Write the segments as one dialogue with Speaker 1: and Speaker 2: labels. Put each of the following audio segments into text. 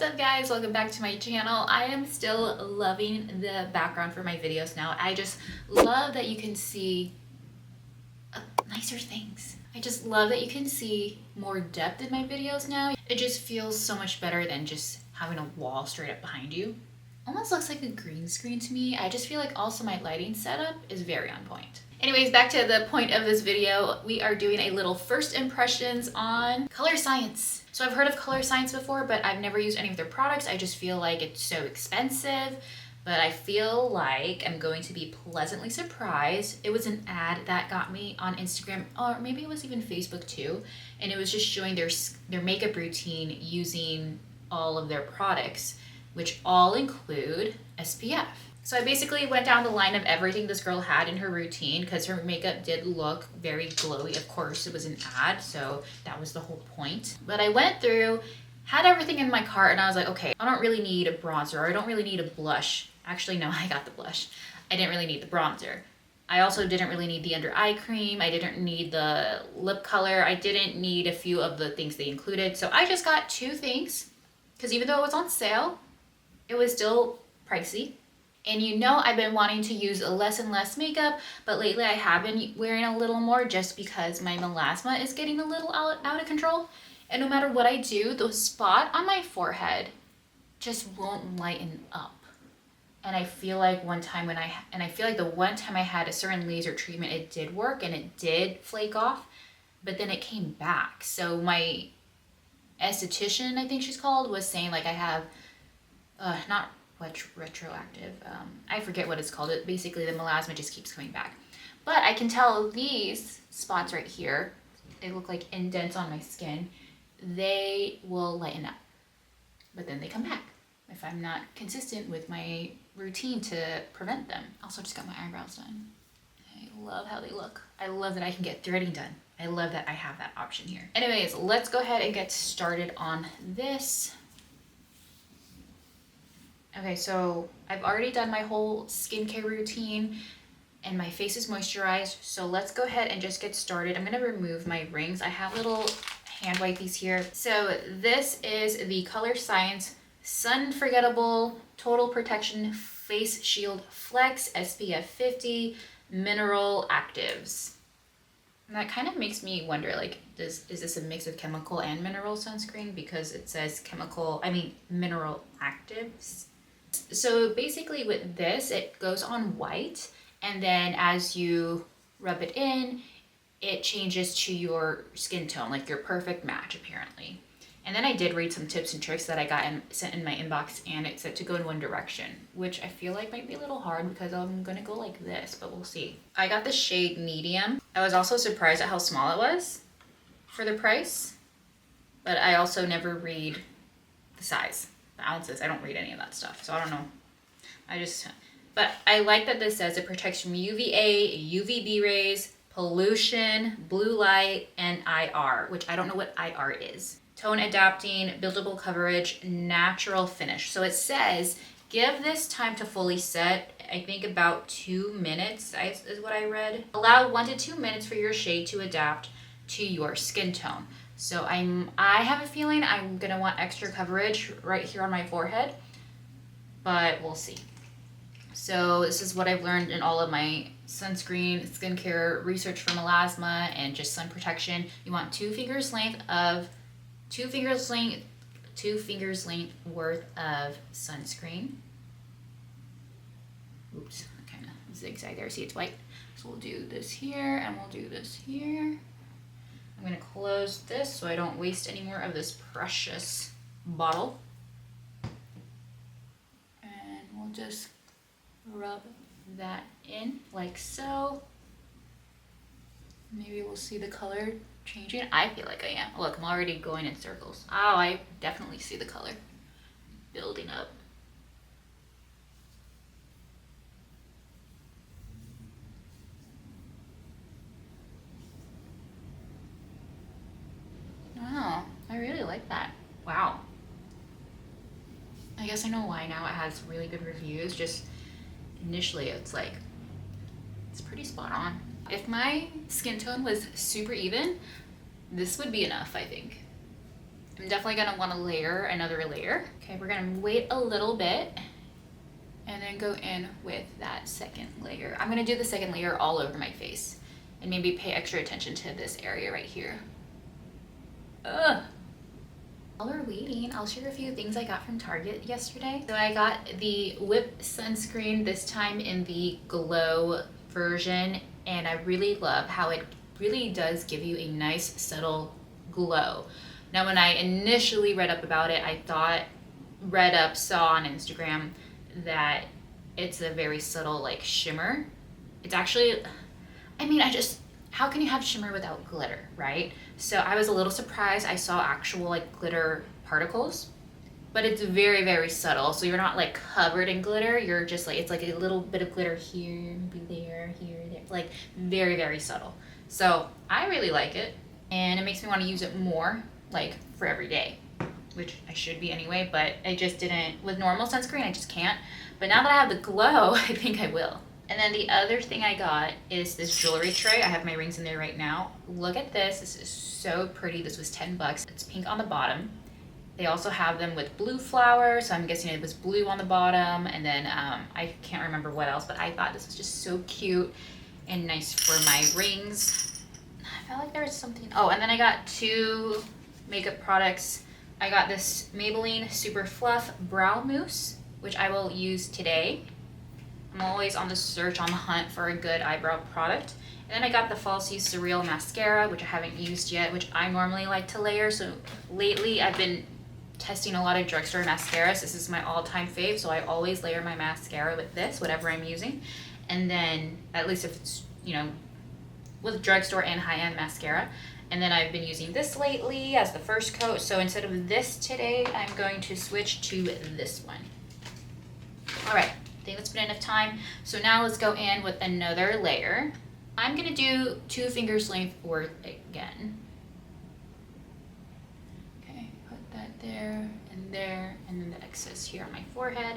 Speaker 1: up guys, welcome back to my channel. I am still loving the background for my videos now. I just love that you can see nicer things. I just love that you can see more depth in my videos now. It just feels so much better than just having a wall straight up behind you. Almost looks like a green screen to me. I just feel like also my lighting setup is very on point. Anyways, back to the point of this video. We are doing a little first impressions on Colorescience. So I've heard of Colorescience before, but I've never used any of their products. I just feel like it's so expensive, but I feel like I'm going to be pleasantly surprised. It was an ad that got me on Instagram, or maybe it was even Facebook too, and it was just showing their makeup routine using all of their products, which all include SPF. So I basically went down the line of everything this girl had in her routine because her makeup did look very glowy. Of course, it was an ad, so that was the whole point. But I went through, had everything in my cart, and I was like, okay, I don't really need a bronzer, or I don't really need a blush. Actually, no, I got the blush. I didn't really need the bronzer. I also didn't really need the under eye cream. I didn't need the lip color. I didn't need a few of the things they included. So I just got two things because even though it was on sale, it was still pricey. And you know I've been wanting to use less and less makeup, but lately I have been wearing a little more just because my melasma is getting a little out of control. And no matter what I do, the spot on my forehead just won't lighten up. And I feel like the one time I had a certain laser treatment, it did work and it did flake off, but then it came back. So my esthetician, I think she's called, was saying like I have, not retroactive, I forget what it's called. It basically the melasma just keeps coming back. But I can tell these spots right here, they look like indents on my skin, they will lighten up, but then they come back if I'm not consistent with my routine to prevent them. Also just got my eyebrows done. I love how they look. I love that I can get threading done. I love that I have that option here. Anyways, let's go ahead and get started on this. Okay, so I've already done my whole skincare routine and my face is moisturized. So let's go ahead and just get started. I'm gonna remove my rings. I have little hand wipies here. So this is the Colorescience Sunforgettable Total Protection Face Shield Flex SPF 50 Mineral Actives. And that kind of makes me wonder, like, is this a mix of chemical and mineral sunscreen? Because it says mineral actives. So basically with this, it goes on white, and then as you rub it in, it changes to your skin tone, like your perfect match apparently. And then I did read some tips and tricks that I got sent in my inbox, and it said to go in one direction, which I feel like might be a little hard because I'm gonna go like this, but we'll see. I got the shade medium. I was also surprised at how small it was for the price, but I also never read the size. The ounces, I don't read any of that stuff, so I don't know. But I like that this says it protects from UVA, UVB rays, pollution, blue light, and IR, which I don't know what IR is. Tone adapting, buildable coverage, natural finish. So it says, give this time to fully set. I think about 2 minutes is what I read. Allow 1 to 2 minutes for your shade to adapt to your skin tone. So I have a feeling I'm gonna want extra coverage right here on my forehead, but we'll see. So this is what I've learned in all of my sunscreen, skincare research for melasma and just sun protection. You want 2 fingers length worth of sunscreen. Oops, I kind of zigzag there. See, it's white. So we'll do this here and we'll do this here. I'm going to close this so I don't waste any more of this precious bottle. And we'll just rub that in like so. Maybe we'll see the color changing. I feel like I am. Look, I'm already going in circles. Oh, I definitely see the color building up. Wow, I really like that. Wow. I guess I know why now it has really good reviews. Just initially it's pretty spot on. If my skin tone was super even, this would be enough, I think. I'm definitely gonna wanna layer another layer. Okay, we're gonna wait a little bit and then go in with that second layer. I'm gonna do the second layer all over my face and maybe pay extra attention to this area right here. Ugh. While we're waiting, I'll share a few things I got from Target yesterday. So I got the Whip sunscreen, this time in the Glow version, and I really love how it really does give you a nice subtle glow. Now when I initially read up about it, I saw on Instagram that it's a very subtle like shimmer. It's actually, I mean, how can you have shimmer without glitter, right? So I was a little surprised. I saw actual like glitter particles, but it's very, very subtle. So you're not like covered in glitter. You're just like, it's like a little bit of glitter here, there, here, there, like very, very subtle. So I really like it, and it makes me want to use it more, like for every day, which I should be anyway, but I just didn't, with normal sunscreen, I just can't. But now that I have the Glow, I think I will. And then the other thing I got is this jewelry tray. I have my rings in there right now. Look at this. This is so pretty. This was 10 bucks. It's pink on the bottom. They also have them with blue flowers, so I'm guessing it was blue on the bottom. And then I can't remember what else, but I thought this was just so cute and nice for my rings. I felt like there was something. Oh, and then I got 2 makeup products. I got this Maybelline Super Fluff Brow Mousse, which I will use today. I'm always on the search, on the hunt for a good eyebrow product. And then I got the Falsies Surreal Mascara, which I haven't used yet, which I normally like to layer. So lately I've been testing a lot of drugstore mascaras. This is my all-time fave, so I always layer my mascara with this, whatever I'm using. And then, at least if it's, you know, with drugstore and high-end mascara. And then I've been using this lately as the first coat. So instead of this today, I'm going to switch to this one. All right. I think that's been enough time. So now let's go in with another layer. I'm gonna do 2 fingers length worth again. Okay, put that there, and then the excess here on my forehead.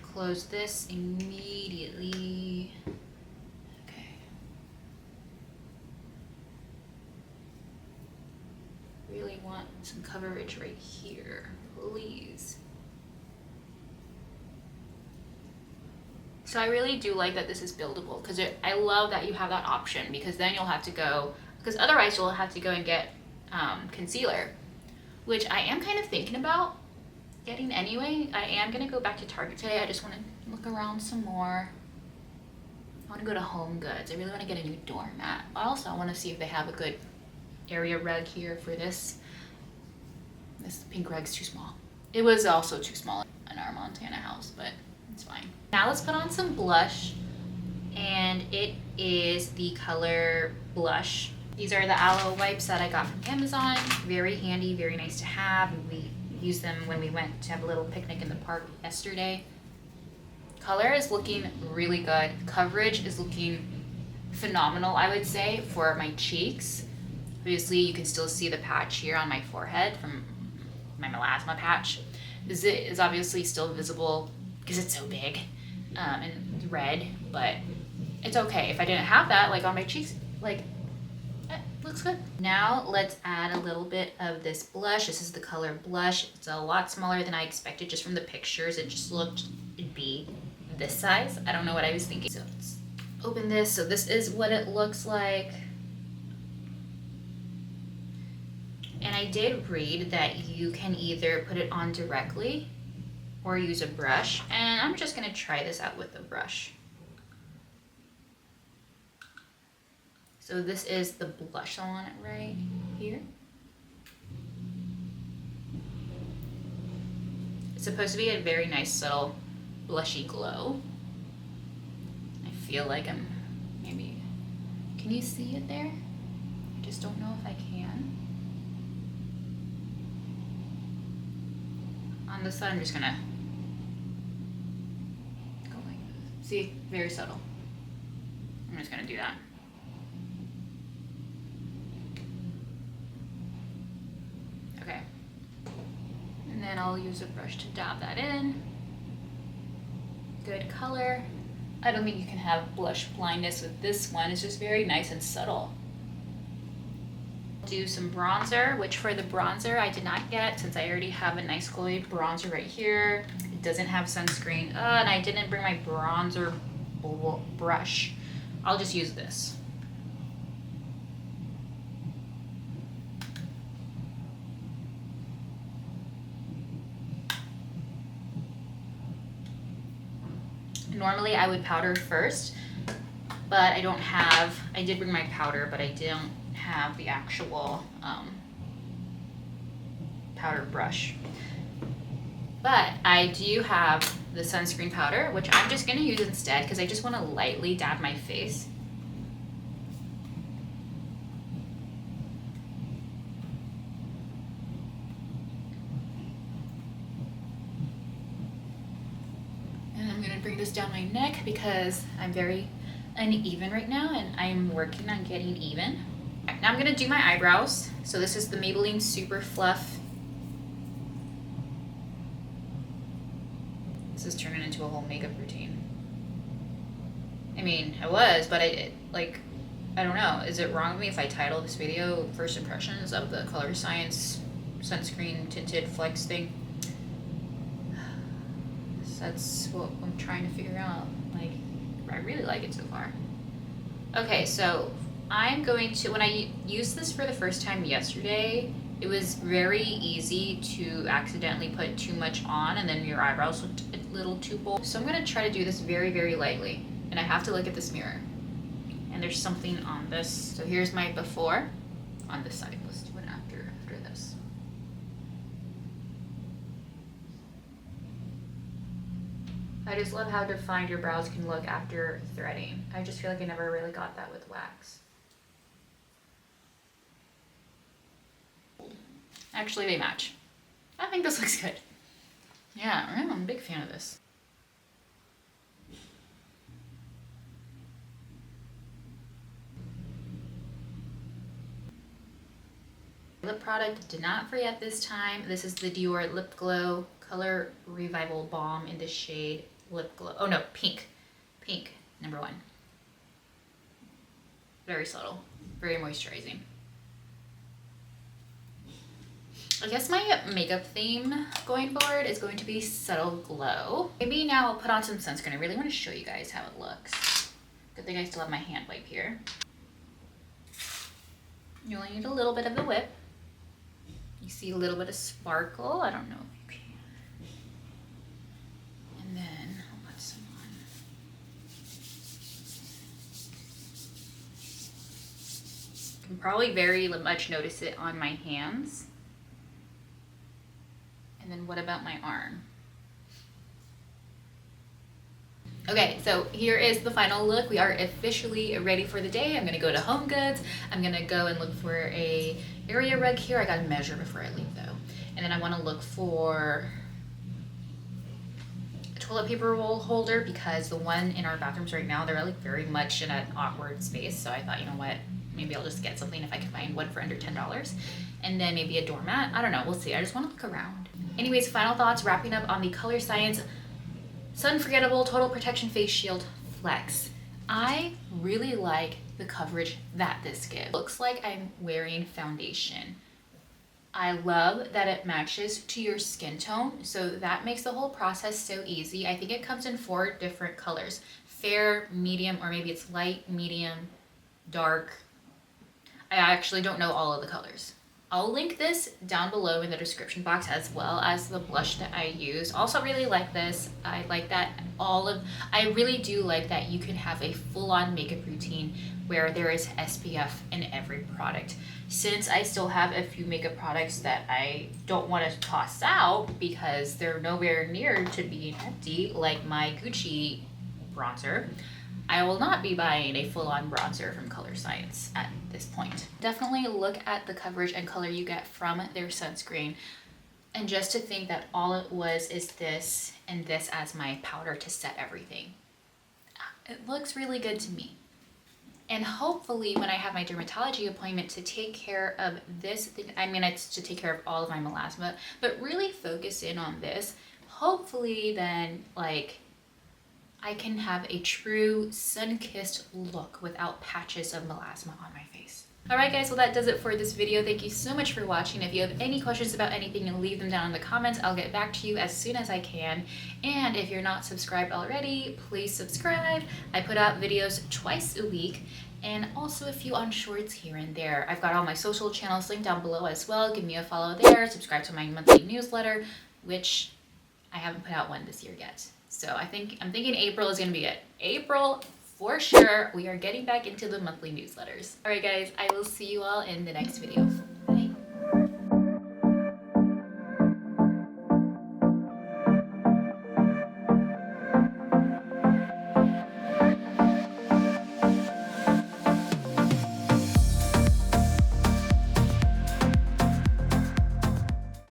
Speaker 1: Close this immediately. Okay. Really want some coverage right here, please. So I really do like that this is buildable, because I love that you have that option, because then you'll have to go, because otherwise you'll have to go and get concealer, which I am kind of thinking about getting anyway. I am going to go back to Target today. I just want to look around some more. I want to go to Home Goods. I really want to get a new doormat. Also, I want to see if they have a good area rug here for this. This pink rug's too small. It was also too small in our Montana house, but it's fine. Now let's put on some blush, and it is the color Blush. These are the aloe wipes that I got from Amazon. Very handy, very nice to have. We used them when we went to have a little picnic in the park yesterday. Color is looking really good. Coverage is looking phenomenal, I would say, for my cheeks. Obviously, you can still see the patch here on my forehead from my melasma patch. This is obviously still visible because it's so big and red, but it's okay. If I didn't have that, like on my cheeks, like, looks good. Now let's add a little bit of this blush. This is the color Blush. It's a lot smaller than I expected just from the pictures. It just looked it'd be this size. I don't know what I was thinking. So let's open this. So this is what it looks like. And I did read that you can either put it on directly or use a brush, and I'm just gonna try this out with a brush. So this is the blush on it right here. It's supposed to be a very nice subtle blushy glow. I feel like I'm maybe, can you see it there? I just don't know if I can. On this side, I'm just gonna go like this. See, very subtle. I'm just gonna do that. Okay. And then I'll use a brush to dab that in. Good color. I don't think you can have blush blindness with this one. It's just very nice and subtle. do some bronzer, which for the bronzer I did not get since I already have a nice glowy bronzer right here. It doesn't have sunscreen. And I didn't bring my bronzer brush. I'll just use this. Normally I would powder first, but I don't have, I did bring my powder, but I don't have the actual powder brush. But I do have the sunscreen powder, which I'm just gonna use instead because I just wanna lightly dab my face. Bring this down my neck because I'm very uneven right now and I'm working on getting even. Now I'm gonna do my eyebrows. So this is the Maybelline Super Fluff. This is turning into a whole makeup routine. I mean, I was, but I don't know. Is it wrong of me if I title this video First Impressions of the Colorescience Sunscreen Tinted Flex thing? That's what I'm trying to figure out. Like, I really like it so far. Okay, so I'm going to, when I used this for the first time yesterday, it was very easy to accidentally put too much on and then your eyebrows looked a little too bold. So I'm gonna try to do this very, very lightly. And I have to look at this mirror. And there's something on this. So here's my before on this side. Let's do it after this. I just love how defined your brows can look after threading. I just feel like I never really got that with wax. Actually, they match. I think this looks good. Yeah, I'm a big fan of this. Lip product, did not forget this time. This is the Dior Lip Glow Color Revival Balm in the shade Lip Glow. Oh no, pink. Pink, number 1. Very subtle, very moisturizing. I guess my makeup theme going forward is going to be Subtle Glow. Maybe now I'll put on some sunscreen. I really want to show you guys how it looks. Good thing I still have my hand wipe here. You only need a little bit of the whip. You see a little bit of sparkle. I don't know if you can. And then I'll put some on. You can probably very much notice it on my hands. And then what about my arm? Okay, so here is the final look. We are officially ready for the day. I'm gonna go to Home Goods. I'm gonna go and look for a area rug here. I gotta measure before I leave though. And then I wanna look for a toilet paper roll holder because the one in our bathrooms right now, they're like very much in an awkward space. So I thought, you know what, maybe I'll just get something if I can find one for under $10. And then maybe a doormat. I don't know, we'll see. I just wanna look around. Anyways, final thoughts, wrapping up on the Colorescience Sunforgettable Total Protection Face Shield Flex. I really like the coverage that this gives. Looks like I'm wearing foundation. I love that it matches to your skin tone, so that makes the whole process so easy. I think it comes in 4 different colors. Fair, medium, or maybe it's light, medium, dark. I actually don't know all of the colors. I'll link this down below in the description box as well as the blush that I use. Also really like this. I like that I really do like that you can have a full-on makeup routine where there is SPF in every product. Since I still have a few makeup products that I don't want to toss out because they're nowhere near to being empty, like my Gucci bronzer, I will not be buying a full-on bronzer from Colorescience at this point. Definitely look at the coverage and color you get from their sunscreen. And just to think that all it was is this and this as my powder to set everything. It looks really good to me. And hopefully when I have my dermatology appointment to take care of this thing, I mean it's to take care of all of my melasma, but really focus in on this. Hopefully then like I can have a true sun-kissed look without patches of melasma on my face. Alright guys, well that does it for this video. Thank you so much for watching. If you have any questions about anything, leave them down in the comments. I'll get back to you as soon as I can. And if you're not subscribed already, please subscribe. I put out videos twice a week and also a few on shorts here and there. I've got all my social channels linked down below as well. Give me a follow there. Subscribe to my monthly newsletter, which I haven't put out one this year yet. So I'm thinking April is gonna be it. April for sure. We are getting back into the monthly newsletters. All right guys, I will see you all in the next video.